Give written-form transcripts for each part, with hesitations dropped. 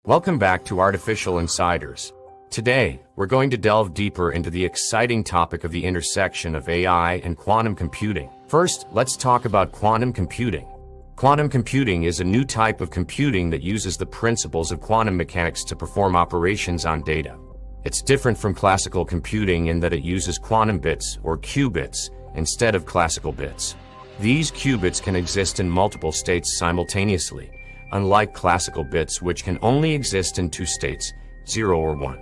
Welcome back to Artificial Insiders. Today, we're going to delve deeper into the exciting topic of the intersection of AI and quantum computing. First, let's talk about quantum computing. Quantum computing is a new type of computing that uses the principles of quantum mechanics to perform operations on data. It's different from classical computing in that it uses quantum bits, or qubits, instead of classical bits. These qubits can exist in multiple states simultaneously, unlike classical bits which can only exist in two states, 0 or 1.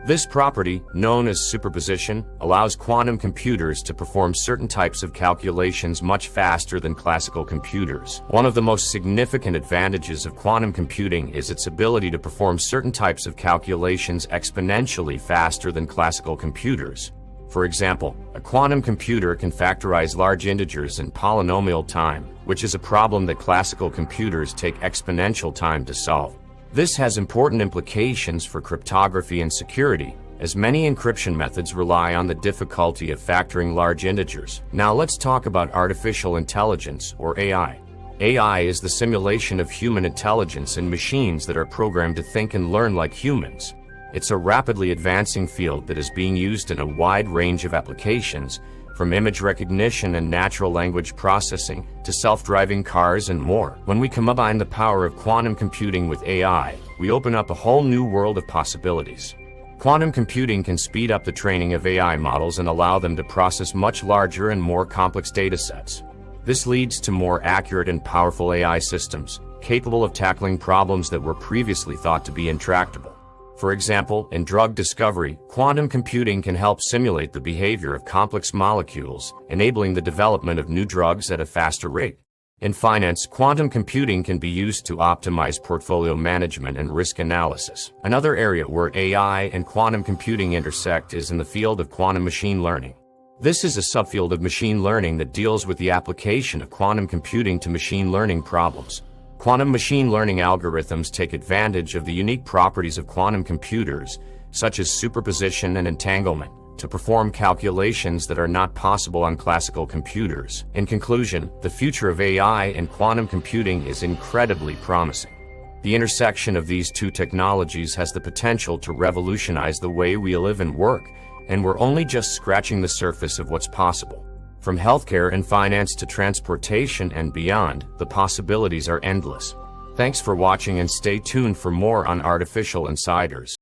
This property, known as superposition, allows quantum computers to perform certain types of calculations much faster than classical computers. One of the most significant advantages of quantum computing is its ability to perform certain types of calculations exponentially faster than classical computers. For example, a quantum computer can factorize large integers in polynomial time, which is a problem that classical computers take exponential time to solve. This has important implications for cryptography and security, as many encryption methods rely on the difficulty of factoring large integers. Now let's talk about artificial intelligence, or AI. AI is the simulation of human intelligence in machines that are programmed to think and learn like humans. It's a rapidly advancing field that is being used in a wide range of applications, from image recognition and natural language processing to self-driving cars and more. When we combine the power of quantum computing with AI, we open up a whole new world of possibilities. Quantum computing can speed up the training of AI models and allow them to process much larger and more complex datasets. This leads to more accurate and powerful AI systems, capable of tackling problems that were previously thought to be intractable. For example, in drug discovery, quantum computing can help simulate the behavior of complex molecules, enabling the development of new drugs at a faster rate. In finance, quantum computing can be used to optimize portfolio management and risk analysis. Another area where AI and quantum computing intersect is in the field of quantum machine learning. This is a subfield of machine learning that deals with the application of quantum computing to machine learning problems. Quantum machine learning algorithms take advantage of the unique properties of quantum computers, such as superposition and entanglement, to perform calculations that are not possible on classical computers. In conclusion, the future of AI and quantum computing is incredibly promising. The intersection of these two technologies has the potential to revolutionize the way we live and work, and we're only just scratching the surface of what's possible. From healthcare and finance to transportation and beyond, the possibilities are endless. Thanks for watching and stay tuned for more on Artificial Insiders.